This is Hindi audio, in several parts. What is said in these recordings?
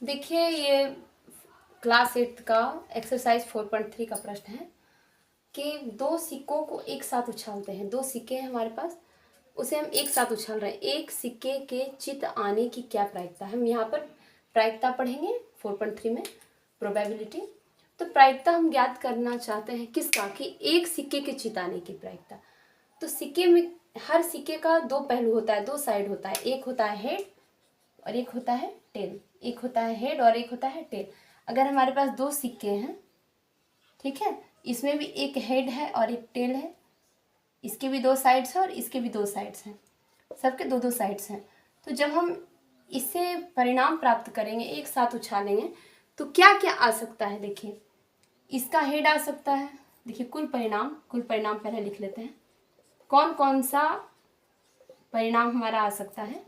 देखिए ये क्लास 8 का एक्सरसाइज 4.3 का प्रश्न है कि दो सिक्कों को एक साथ उछालते हैं। दो सिक्के हैं हमारे पास, उसे हम एक साथ उछाल रहे हैं। एक सिक्के के चित आने की क्या प्रायिकता है। हम यहाँ पर प्रायिकता पढ़ेंगे 4.3 में, प्रोबेबिलिटी। तो प्रायिकता हम ज्ञात करना चाहते हैं किसका, कि एक सिक्के के चित आने की प्रायिकता। तो सिक्के में हर सिक्के का दो पहलू होता है, दो साइड होता है। एक होता है हेड और एक होता है टेल। एक होता है हेड और एक होता है टेल। अगर हमारे पास दो सिक्के हैं, ठीक है, इसमें भी एक हेड है और एक टेल है, इसके भी दो साइड्स हैं और इसके भी दो साइड्स हैं, सबके दो दो साइड्स हैं। तो जब हम इससे परिणाम प्राप्त करेंगे, एक साथ उछालेंगे, तो क्या क्या आ सकता है। देखिए इसका हेड आ सकता है। देखिए कुल परिणाम पहले लिख लेते हैं। कौन कौन सा परिणाम हमारा आ सकता है।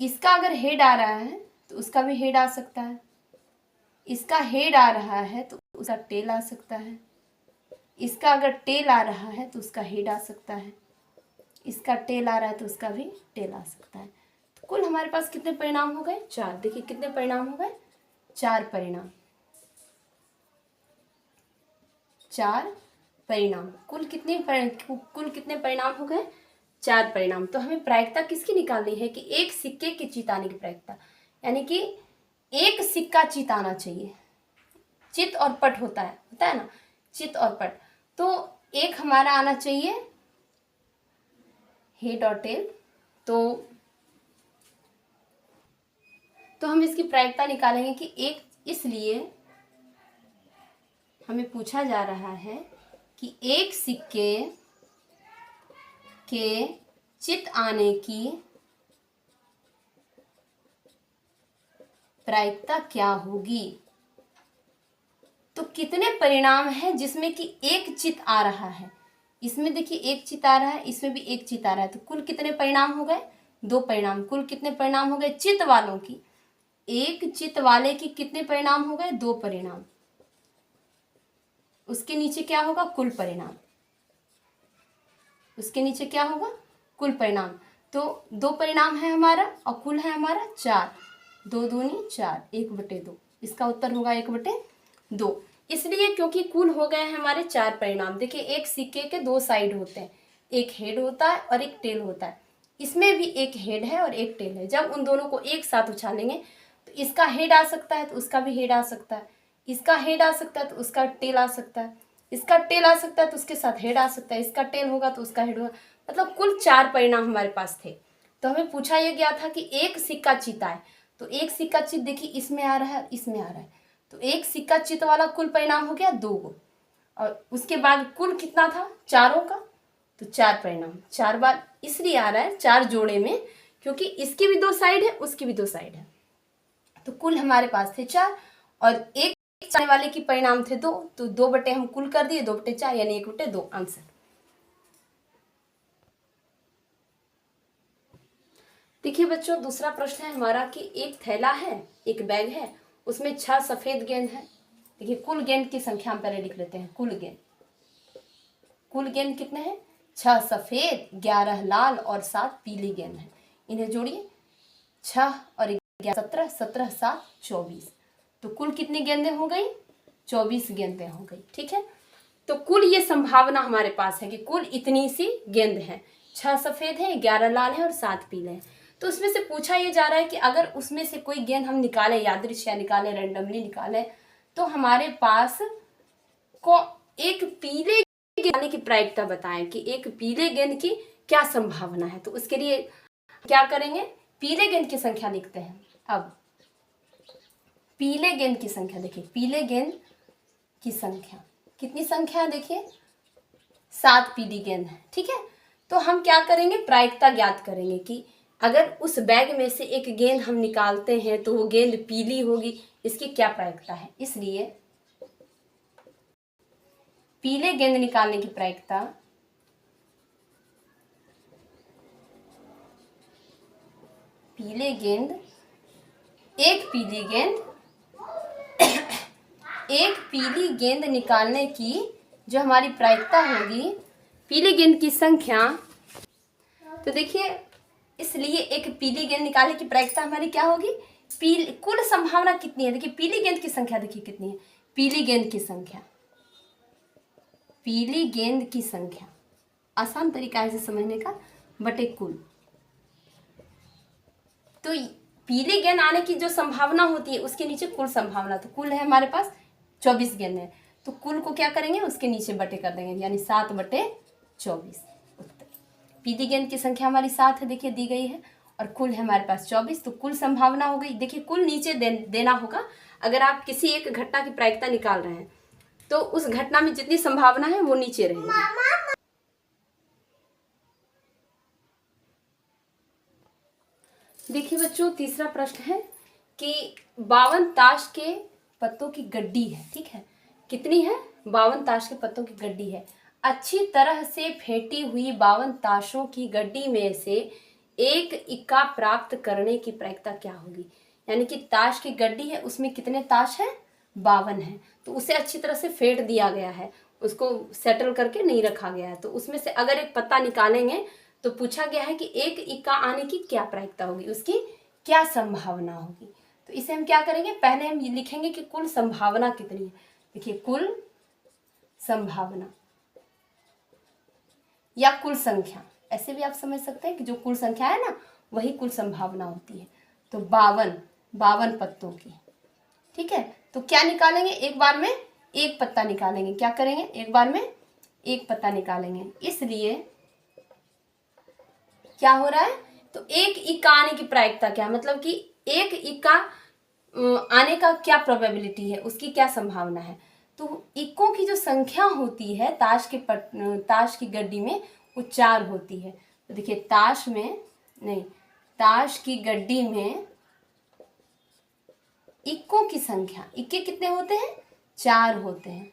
इसका अगर हेड आ रहा है तो उसका भी हेड आ सकता है। इसका हेड आ रहा है तो उसका टेल आ सकता है। इसका अगर टेल आ रहा है तो उसका हेड आ सकता है। इसका टेल आ रहा है तो उसका भी टेल आ सकता है। तो कुल हमारे पास कितने परिणाम हो गए, 4। देखिए कितने परिणाम हो गए, 4 परिणाम। 4 परिणाम। कुल कितने परिणाम हो गए, 4 परिणाम। तो हमें प्रायिकता किसकी निकालनी है, कि एक सिक्के के चित आने की प्रायिकता, यानी कि एक सिक्का चित आना चाहिए। चित और पट होता है ना, चित और पट। तो एक हमारा आना चाहिए हेड और टेल। तो हम इसकी प्रायिकता निकालेंगे कि एक, इसलिए हमें पूछा जा रहा है कि एक सिक्के के चित आने की प्रायिकता क्या होगी। तो कितने परिणाम हैं जिसमें कि एक चित आ रहा है। इसमें देखिए एक चित आ रहा है, इसमें भी एक चित आ रहा है। तो कुल कितने परिणाम हो गए, 2 परिणाम। कुल कितने परिणाम हो गए चित वालों की, एक चित वाले की कितने परिणाम हो गए, 2 परिणाम। उसके नीचे क्या होगा, कुल परिणाम। उसके नीचे क्या होगा, कुल परिणाम। तो 2 परिणाम है हमारा और कुल है हमारा 4। 2 दूनी 4, 1/2। इसका उत्तर होगा 1/2। इसलिए क्योंकि कुल हो गए हैं हमारे 4 परिणाम। देखिए एक सिक्के के 2 साइड होते हैं, एक हेड होता है और एक टेल होता है। इसमें भी एक हेड है और एक टेल है। जब उन दोनों को एक साथ उछालेंगे तो इसका हेड आ सकता है तो उसका भी हेड आ सकता है, इसका हेड आ सकता है तो उसका टेल आ सकता है, इसका टेल आ सकता है तो उसके साथ हेड आ सकता है, इसका टेल होगा तो उसका हेड होगा। मतलब कुल 4 परिणाम हमारे पास थे। तो हमें पूछा यह गया था कि एक सिक्का चित आए। तो एक सिक्का चित देखिए इसमें आ रहा है, इसमें आ रहा है। तो एक सिक्का चित वाला कुल परिणाम हो गया 2 गो। और उसके बाद कुल कितना था, चारों का, तो 4 परिणाम। 4 बार इसलिए आ रहा है 4 जोड़े में, क्योंकि इसकी भी 2 साइड है, उसकी भी 2 साइड है। तो कुल हमारे पास थे 4 और एक आने वाले की परिणाम थे 2। तो 2 बटे हम कुल कर दिए, 2/4 यानी 1/2 आंसर। देखिए बच्चों दूसरा प्रश्न है हमारा कि एक थैला है, एक बैग है, उसमें 6 सफेद गेंद है। देखिए कुल गेंद की संख्या हम पहले लिख लेते हैं। कुल गेंद कितने हैं, 6 सफेद, 11 लाल और 7 पीली गेंद है। इन्हें जोड़िए, 6 और 11 17, 17 7 24। तो कुल कितनी गेंदें हो गई, 24 गेंदें हो गई। ठीक है, तो कुल ये संभावना हमारे पास है कि कुल इतनी सी गेंद है। 6 सफेद है, 11 लाल है और 7 पीले हैं। तो उसमें से पूछा ये जा रहा है कि अगर उसमें से कोई गेंद हम निकालें, यादृच्छिक निकालें, रैंडमली निकालें, तो हमारे पास को एक पीले गेंद आने की प्रायिकता बताएं कि एक पीले गेंद की क्या संभावना है। तो उसके लिए क्या करेंगे, पीले गेंद की संख्या लिखते हैं। अब पीले गेंद की संख्या देखिए, पीले गेंद की संख्या कितनी संख्या है, देखिए 7 पीली गेंद है। ठीक है, तो हम क्या करेंगे, प्रायिकता ज्ञात करेंगे कि अगर उस बैग में से एक गेंद हम निकालते हैं तो वो गेंद पीली होगी, इसकी क्या प्रायिकता है। इसलिए पीले गेंद निकालने की प्रायिकता, पीले गेंद, एक पीली गेंद एक पीली गेंद निकालने की जो हमारी प्रायिकता होगी, पीली गेंद की संख्या। तो देखिए इसलिए एक पीली गेंद निकालने की प्रायिकता हमारी क्या होगी, पीली कुल संभावना कितनी है, देखिए पीली गेंद की संख्या देखिए कितनी है, पीली गेंद की संख्या, पीली गेंद की संख्या आसान तरीका है इसे समझने का, बटे कुल। तो पीली गेंद आने की जो संभावना होती है उसके नीचे कुल संभावना, तो कुल है हमारे पास 24 गेंद है, तो कुल को क्या करेंगे उसके नीचे बटे कर देंगे, यानी 7/24 उत्तर। पीली गेंद की संख्या हमारी 7 है, देखिए दी गई है, और कुल है हमारे पास 24, तो कुल संभावना हो गई। देखिए कुल नीचे देना होगा, अगर आप किसी एक घटना की प्रायिकता निकाल रहे हैं तो उस घटना में जितनी संभावना है वो नीचे रहेगी। देखिए बच्चों, तीसरा प्रश्न है कि 52 ताश के पत्तों की गड्डी है, ठीक है, कितनी है, 52 ताश के पत्तों की गड्डी है। अच्छी तरह से फेंटी हुई 52 ताशों की गड्डी में से एक इक्का प्राप्त करने की प्रायिकता क्या होगी। यानी कि ताश की गड्डी है, उसमें कितने ताश हैं, 52 है, तो उसे अच्छी तरह से फेंट दिया गया है, उसको सेटल करके नहीं रखा गया है, तो उसमें से अगर एक पत्ता निकालेंगे तो पूछा गया है कि एक इक्का आने की क्या प्रायिकता होगी, उसकी क्या संभावना होगी। तो इसे हम क्या करेंगे, पहले हम ये लिखेंगे कि कुल संभावना कितनी है। देखिए कुल संभावना या कुल संख्या, ऐसे भी आप समझ सकते हैं कि जो कुल संख्या है ना वही कुल संभावना होती है। तो 52 पत्तों की, ठीक है, तो क्या निकालेंगे, एक बार में एक पत्ता निकालेंगे, क्या करेंगे, एक बार में एक पत्ता निकालेंगे, इसलिए क्या हो रहा है, तो एक इक्का आने की प्रायिकता क्या, मतलब कि एक इक्का आने का क्या प्रोबेबिलिटी है, उसकी क्या संभावना है। तो इक्कों की जो संख्या होती है ताश की गड्डी में वो 4 होती है। तो देखिए ताश की गड्डी में इक्कों की संख्या, इक्के कितने होते हैं, 4 होते हैं,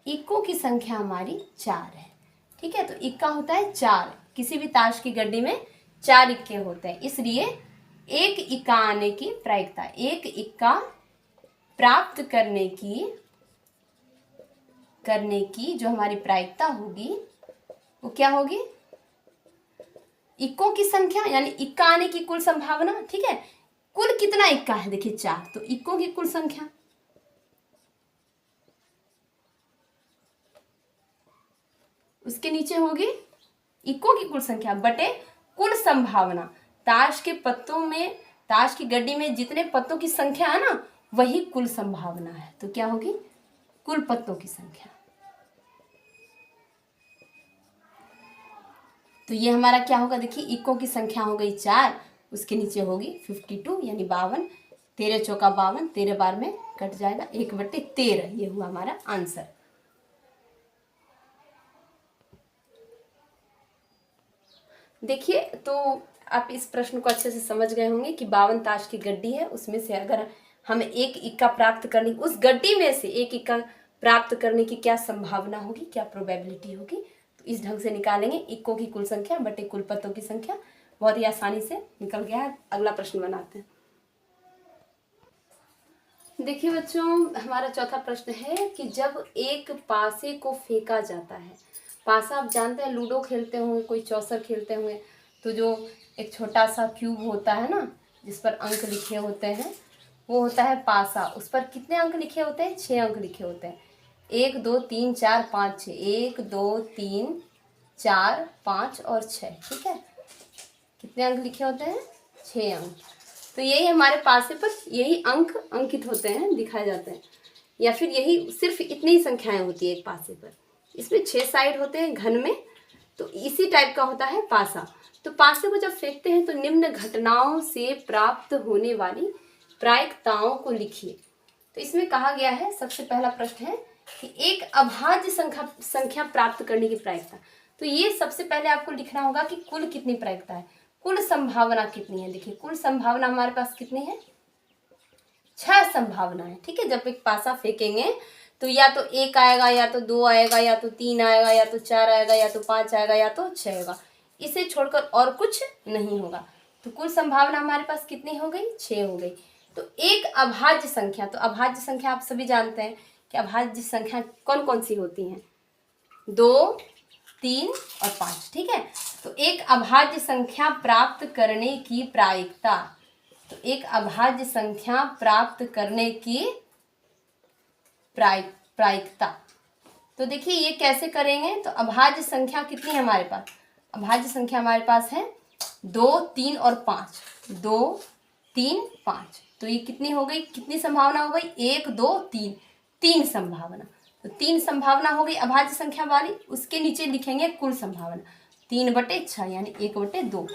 इक्कों की संख्या हमारी 4 है, ठीक है, तो इक्का होता है 4, किसी भी ताश की गड्डी में 4 इक्के होते हैं, इसलिए एक इक्का आने की प्रायिकता, एक इक्का प्राप्त करने की जो हमारी प्रायिकता होगी वो क्या होगी, इक्कों की संख्या यानी इक्का आने की कुल संभावना, ठीक है, कुल कितना इक्का है, देखिए 4, तो इक्कों की कुल संख्या, उसके नीचे होगी इक्कों की कुल संख्या बटे कुल संभावना। ताश की गड्डी में जितने पत्तों की संख्या है ना वही कुल संभावना है, तो क्या होगी, कुल पत्तों की संख्या। तो ये हमारा क्या होगा, देखिए इक्कों की संख्या हो गई 4, उसके नीचे होगी 52 यानी 52, 13 चौका 52, 13 बार में कट जाएगा, 1/13, ये हुआ हमारा आंसर। देखिए तो आप इस प्रश्न को अच्छे से समझ गए होंगे कि 52 ताश की गड्डी है, उसमें से अगर हमें एक इक्का प्राप्त करनी, उस गड्डी में से एक इक्का प्राप्त करने की क्या संभावना होगी, क्या प्रोबेबिलिटी होगी, तो इस ढंग से निकालेंगे, इक्कों की कुल संख्या बटे कुल पत्तों की संख्या, बहुत ही आसानी से निकल गया है। अगला प्रश्न बनाते हैं। देखिए बच्चों, हमारा चौथा प्रश्न है कि जब एक पासे को फेंका जाता है, पासा आप जानते हैं, लूडो खेलते होंगे, कोई चौसर खेलते होंगे, तो जो एक छोटा सा क्यूब होता है ना जिस पर अंक लिखे होते हैं वो होता है पासा, उस पर कितने अंक लिखे होते हैं, 6 अंक लिखे होते हैं, 1 2 3 4 5 6, 1 2 3 4 5 और 6, ठीक है, कितने अंक लिखे होते हैं, 6 अंक। तो यही हमारे पासे पर यही अंक अंकित होते हैं, दिखाए जाते हैं, या फिर यही सिर्फ इतनी ही संख्याएं होती है एक पासे पर, इसमें 6 साइड होते हैं घन में, तो इसी टाइप का होता है पासा। तो पासे को जब फेंकते हैं तो निम्न घटनाओं से प्राप्त होने वाली प्रायिकताओं को लिखिए। तो इसमें कहा गया है, सबसे पहला प्रश्न है कि एक अभाज्य संख्या प्राप्त करने की प्रायिकता। तो ये सबसे पहले आपको लिखना होगा कि कुल कितनी प्रायिकता है, कुल संभावना कितनी है। देखिए कुल संभावना हमारे पास कितनी है, 6 संभावना है, ठीक है। जब एक पासा फेंकेंगे तो या तो 1 आएगा, या तो 2 आएगा, या तो 3 आएगा, या तो 4 आएगा, या तो 5 आएगा, या तो 6 आएगा, इसे छोड़कर और कुछ नहीं होगा। तो कुल संभावना हमारे पास कितनी हो गई, 6 हो गई। तो एक अभाज्य संख्या, तो अभाज्य संख्या आप सभी जानते हैं कि अभाज्य संख्या कौन कौन सी होती हैं, 2 3 और 5, ठीक है। तो एक अभाज्य संख्या प्राप्त करने की प्रायिकता तो एक अभाज्य संख्या प्राप्त करने की प्रायिकता। तो देखिए ये कैसे करेंगे, तो अभाज्य संख्या कितनी है हमारे पास, अभाज्य संख्या हमारे पास है 2, 3 और 5, 2, 3, 5। तो ये कितनी हो गई, कितनी संभावना हो गई, 1, 2, 3, 3 संभावना। तो 3 संभावना हो गई अभाज्य संख्या वाली। उसके नीचे लिखेंगे कुल संभावना, 3/6 यानी 1/2।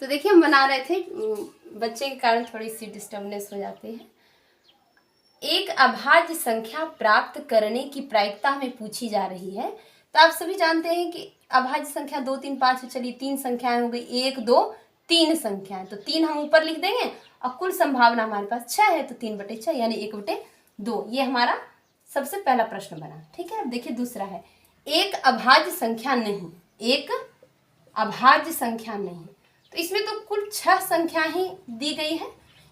तो देखिए हम बना रहे थे, बच्चे के कारण थोड़ी सी डिस्टर्बनेस हो जाती है। एक अभाज्य संख्या प्राप्त करने की प्रायिकता हमें पूछी जा रही है। तो आप सभी जानते हैं कि अभाज्य संख्या 2, 3, 5, चलिए 3 संख्याएं हो गई, 1, 2, 3 संख्याएं। तो 3 हम ऊपर लिख देंगे और कुल संभावना हमारे पास 6 है, तो 3/6 यानी 1/2। ये हमारा सबसे पहला प्रश्न बना। ठीक है, अब देखिए दूसरा है, एक अभाज्य संख्या नहीं, एक अभाज्य संख्या नहीं। तो इसमें तो कुल 6 संख्या ही दी गई है,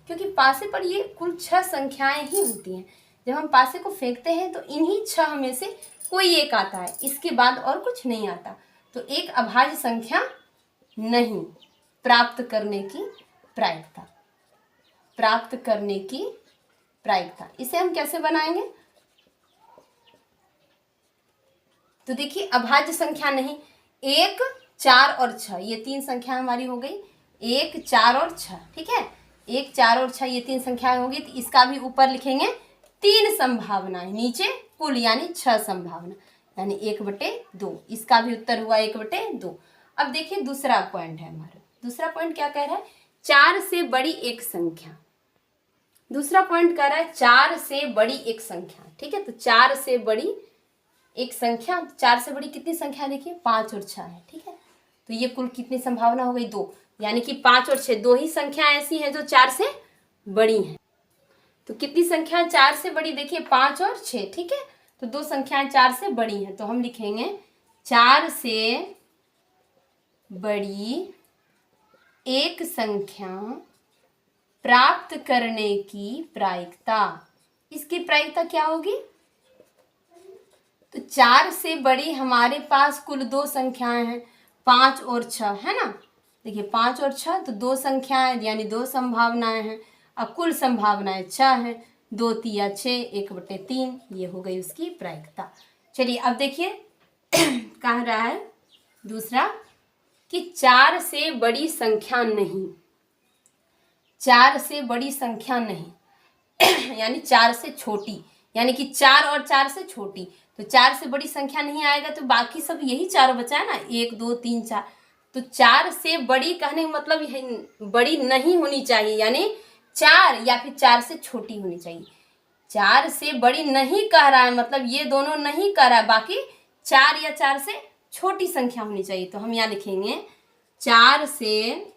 क्योंकि पासे पर ये कुल 6 संख्याएं ही होती हैं। जब हम पासे को फेंकते हैं तो इन्हीं 6 में से कोई एक आता है, इसके बाद और कुछ नहीं आता। तो एक अभाज्य संख्या नहीं, प्राप्त करने की प्रायिकता, प्राप्त करने की प्रायिकता। इसे हम कैसे बनाएंगे, तो देखिए अभाज्य संख्या नहीं, 1, 4 और 6, ये 3 संख्या हमारी हो गई, 1, 4 और 6। ठीक है, 1, 4 और 6 ये 3 संख्याएं होंगी। तो इसका भी ऊपर लिखेंगे 3 संभावनाएं, नीचे कुल यानी 6 संभावना, यानी 1/2। इसका भी उत्तर हुआ 1/2। अब देखिए दूसरा पॉइंट है हमारा, दूसरा पॉइंट क्या कह रहा है, 4 से बड़ी एक संख्या। दूसरा पॉइंट कह रहा है 4 से बड़ी एक संख्या। ठीक है, तो 4 से बड़ी एक संख्या, 4 से बड़ी कितनी संख्या देखिए, 5 और 6 है। ठीक है, तो ये कुल कितनी संभावना हो गई, 2, यानी कि 5 और 6 दो ही संख्या ऐसी हैं जो 4 से बड़ी हैं। तो कितनी संख्या 4 से बड़ी, देखिए 5 और 6। ठीक है, तो दो संख्याएं 4 से बड़ी हैं, तो हम लिखेंगे 4 से बड़ी एक संख्या प्राप्त करने की प्रायिकता। इसकी प्रायिकता क्या होगी, तो 4 से बड़ी हमारे पास कुल 2 संख्याएं हैं, 5 और 6 है ना। देखिए 5 और 6 तो 2 संख्याएं यानी 2 संभावनाएं हैं। अब कुल संभावनाएं 6 है, 2 तिया 6, 1/3, ये हो गई उसकी प्रायिकता। चलिए अब देखिए कह रहा है दूसरा कि 4 से बड़ी संख्या नहीं, 4 से बड़ी संख्या नहीं यानी 4 से छोटी, यानी कि 4 और 4 से छोटी। तो 4 से बड़ी संख्या नहीं आएगा तो बाकी सब यही चारों बचा है ना, 1, 2, 3, 4। तो 4 से बड़ी कहने का मतलब यही बड़ी नहीं होनी चाहिए, यानी 4 या फिर 4 से छोटी होनी चाहिए। 4 से बड़ी नहीं कह रहा है, मतलब ये दोनों नहीं कह रहा है, बाकी 4 या 4 से छोटी संख्या होनी चाहिए। तो हम यहाँ लिखेंगे 4 से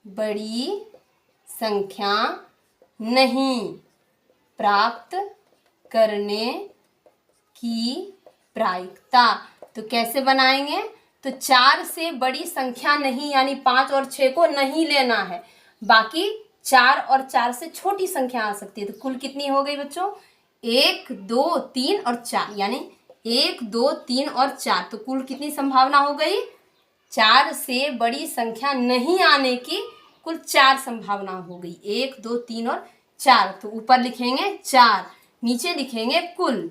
बड़ी संख्या नहीं प्राप्त करने की प्रायिकता। तो कैसे बनाएंगे, तो 4 से बड़ी संख्या नहीं यानी 5 और 6 को नहीं लेना है, बाकी 4 और 4 से छोटी संख्या आ सकती है। तो कुल कितनी हो गई बच्चों, 1, 2, 3 और 4, यानी 1, 2, 3 और 4। तो कुल कितनी संभावना हो गई, 4 से बड़ी संख्या नहीं आने की कुल 4 संभावना हो गई, 1, 2, 3 और 4। तो ऊपर लिखेंगे 4, नीचे लिखेंगे कुल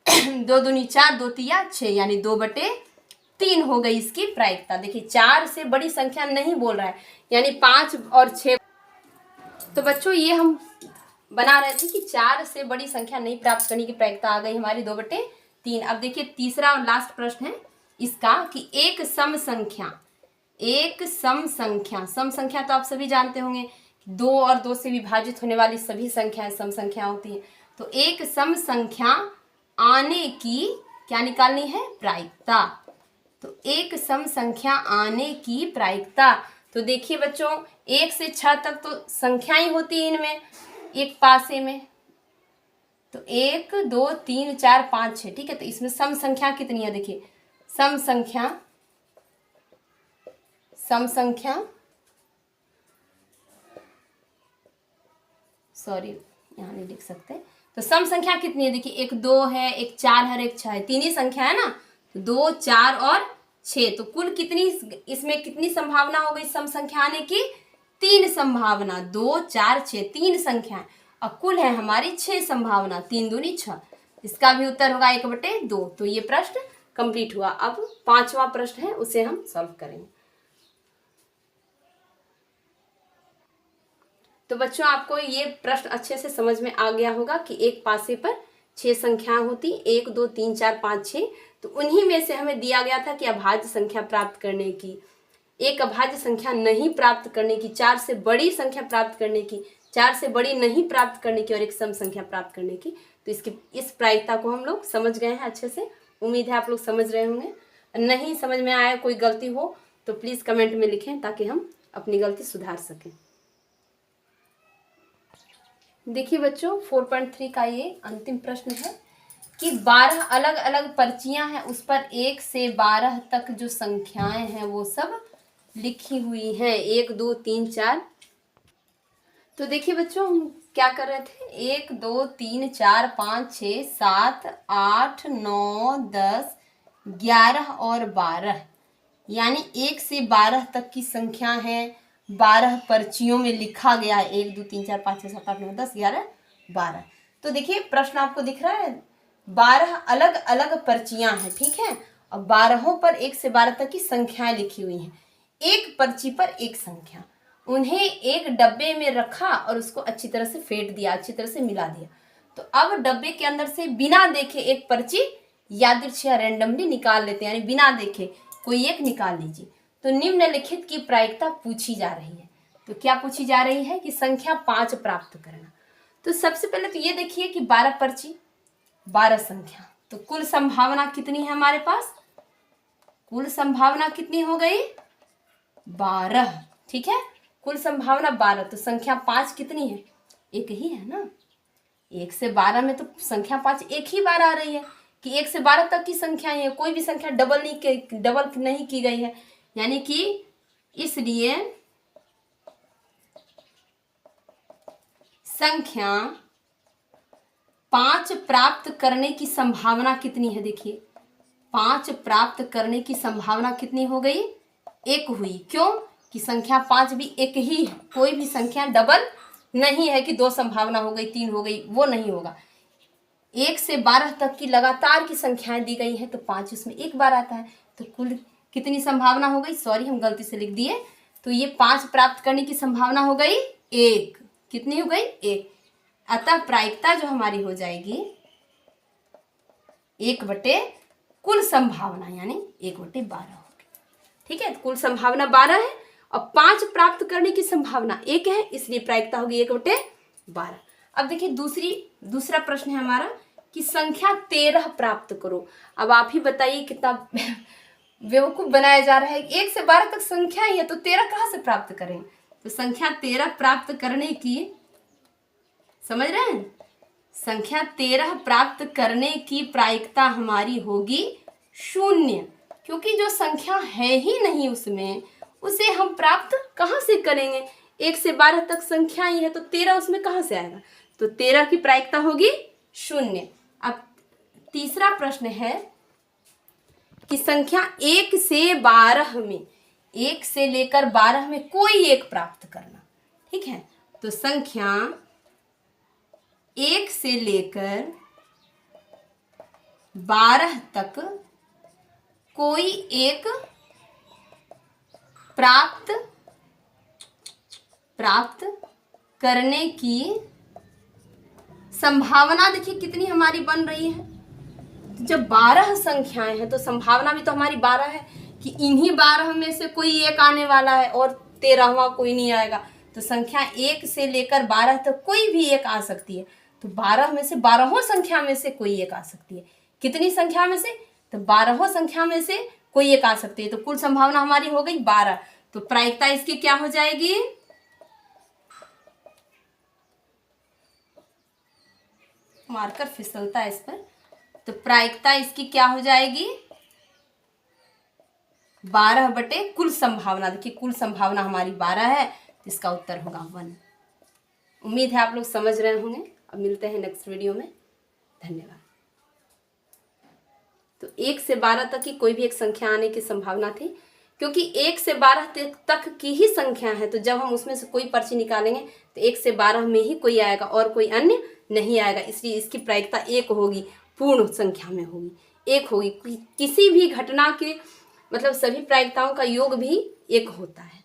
2 दूनी 4, 2 तिया 6, यानी 2/3 हो गई इसकी प्रायिकता। देखिए 4 से बड़ी संख्या नहीं बोल रहा है, यानी 5 और 6। तो बच्चों ये हम बना रहे थे कि 4 से बड़ी संख्या नहीं प्राप्त करने की प्रायिकता आ गई हमारी 2/3। अब देखिए तीसरा और लास्ट प्रश्न है इसका कि एक सम संख्या, एक सम संख्या, सम संख्या तो आप सभी जानते होंगे, 2 और 2 से विभाजित होने वाली सभी संख्याएं सम संख्या होती है। तो एक सम संख्या आने की क्या निकालनी है, प्रायिकता। तो एक सम संख्या आने की प्रायिकता। तो देखिए बच्चों 1 से 6 तक तो संख्याएं होती है इनमें एक पासे में, तो 1, 2, 3, 4, 5, 6। ठीक है, तो इसमें सम संख्या कितनी है, देखिए सम सम संख्या, सॉरी यहाँ नहीं लिख सकते, तो सम संख्या कितनी है, देखिए एक 2 है, एक 4 है और एक 6 है, तीन ही संख्या है ना, तो 2, 4 और 6, तो कुल कितनी, इसमें कितनी संभावना हो गई सम संख्या आने की, 3 संभावना, 2, 4, 6, 3 संख्या और कुल है हमारी 6 संभावना, 3 दूनी 6, इसका भी उत्तर होगा 1/2। तो ये प्रश्न कंप्लीट हुआ। अब 5वां प्रश्न है, उसे हम सॉल्व करेंगे। तो बच्चों आपको ये प्रश्न अच्छे से समझ में आ गया होगा कि एक पासे पर 6 संख्याएं होती, 1, 2, 3, 4, 5, 6, तो उन्हीं में से हमें दिया गया था कि अभाज्य संख्या प्राप्त करने की, एक अभाज्य संख्या नहीं प्राप्त करने की, 4 से बड़ी संख्या प्राप्त करने की, 4 से बड़ी नहीं प्राप्त करने की और एक सम संख्या प्राप्त करने की। तो इसकी इस प्रायिकता को हम लोग समझ गए हैं अच्छे से, उम्मीद है आप लोग समझ रहे होंगे। नहीं समझ में आया, कोई गलती हो तो प्लीज़ कमेंट में लिखें ताकि हम अपनी गलती सुधार सकें। देखिए बच्चों 4.3 का ये अंतिम प्रश्न है कि 12 अलग अलग पर्चियां हैं, उस पर 1 से 12 तक जो संख्याएं हैं वो सब लिखी हुई हैं, 1, 2, 3, 4। तो देखिए बच्चों हम क्या कर रहे थे, 1, 2, 3, 4, 5, 6, 7, 8, 9, 10, 11 और 12, यानी 1 से 12 तक की संख्या है, 12 पर्चियों में लिखा गया है, 1, 2, 3, 4, 5, 6, 7, 8, 9, 10, 11, 12। तो देखिए प्रश्न आपको दिख रहा है, 12 अलग अलग पर्चियां हैं, ठीक है, और 12 पर 1 से 12 तक की संख्याएं लिखी हुई हैं, एक पर्ची पर एक संख्या, उन्हें एक डब्बे में रखा और उसको अच्छी तरह से फेंट दिया, अच्छी तरह से मिला दिया। तो अब डब्बे के अंदर से बिना देखे एक पर्ची यादृच्छिक रैंडमली निकाल लेते हैं, यानी बिना देखे कोई एक निकाल लीजिए। तो निम्नलिखित की प्रायिकता पूछी जा रही है। तो क्या पूछी जा रही है कि संख्या 5 प्राप्त करना। तो सबसे पहले तो ये देखिए कि 12 पर्ची 12 संख्या, तो कुल संभावना कितनी है हमारे पास, कुल संभावना कितनी हो गई 12, ठीक है, कुल संभावना 12। तो संख्या 5 कितनी है, एक ही है ना, 1 से 12 में तो संख्या 5 एक ही बार आ रही है कि 1 से 12 तक की संख्या है, कोई भी संख्या डबल नहीं की गई है, यानी कि इसलिए संख्या 5 प्राप्त करने की संभावना कितनी है, देखिए 5 प्राप्त करने की संभावना कितनी हो गई, 1 हुई। क्यों कि संख्या 5 भी एक ही है, कोई भी संख्या डबल नहीं है कि 2 संभावना हो गई 3 हो गई, वो नहीं होगा। 1 से 12 तक की लगातार की संख्याएं दी गई है तो 5 उसमें एक बार आता है, तो कुल कितनी संभावना हो गई, सॉरी हम गलती से लिख दिए, तो ये 5 प्राप्त करने की संभावना हो गई 1, कितनी हो गई 1। अतः प्रायिकता जो हमारी हो जाएगी 1/, कुल संभावना यानी 1/12 होगी, ठीक है। कुल संभावना 12 है और 5 प्राप्त करने की संभावना 1 है, इसलिए प्रायिकता होगी 1/12। अब देखिए दूसरा प्रश्न है हमारा कि संख्या 13 प्राप्त करो। अब आप ही बताइए कितना बेवकूफ बनाया जा रहा है, 1 से 12 तक संख्या ही है तो 13 कहाँ से प्राप्त करें। तो संख्या 13 प्राप्त करने की, समझ रहे हैं, संख्या 13 प्राप्त करने की प्रायिकता हमारी होगी 0, क्योंकि जो संख्या है ही नहीं उसमें, उसे हम प्राप्त कहाँ से करेंगे। 1 से 12 तक संख्या ही है तो 13 उसमें कहाँ से आएगा, तो 13 की प्रायिकता होगी 0। अब तीसरा प्रश्न है कि संख्या 1 से 12 में, 1 से लेकर 12 में कोई एक प्राप्त करना, ठीक है। तो संख्या 1 से लेकर 12 तक कोई एक प्राप्त करने की संभावना देखिए कितनी हमारी बन रही है। जब 12 संख्याएं हैं तो संभावना भी तो हमारी 12 है कि इन्हीं 12 में से कोई एक आने वाला है और 13वां कोई नहीं आएगा। तो संख्या 1 से लेकर 12 तक कोई भी एक आ सकती है, तो 12 में से 12 संख्या में से कोई एक आ सकती है। कितनी संख्या में से, तो 12 संख्या में से कोई एक आ सकती है, तो कुल संभावना हमारी हो गई 12। तो प्रायिकता इसकी क्या हो जाएगी, मार्कर फिसलता है इस पर, तो प्रायिकता इसकी क्या हो जाएगी 12 बटे कुल संभावना। देखिए कुल संभावना हमारी 12 है, तो इसका उत्तर होगा 1। उम्मीद है आप लोग समझ रहे होंगे। अब मिलते हैं नेक्स्ट वीडियो में। धन्यवाद। तो 1 से 12 तक की कोई भी एक संख्या आने की संभावना थी, क्योंकि 1 से 12 तक की ही संख्या है, तो जब हम उसमें से कोई पर्ची निकालेंगे तो 1 से 12 में ही कोई आएगा और कोई अन्य नहीं आएगा, इसलिए इसकी प्रायिकता 1 होगी, पूर्ण संख्या में होगी, 1 होगी। किसी भी घटना के मतलब सभी प्रायिकताओं का योग भी 1 होता है।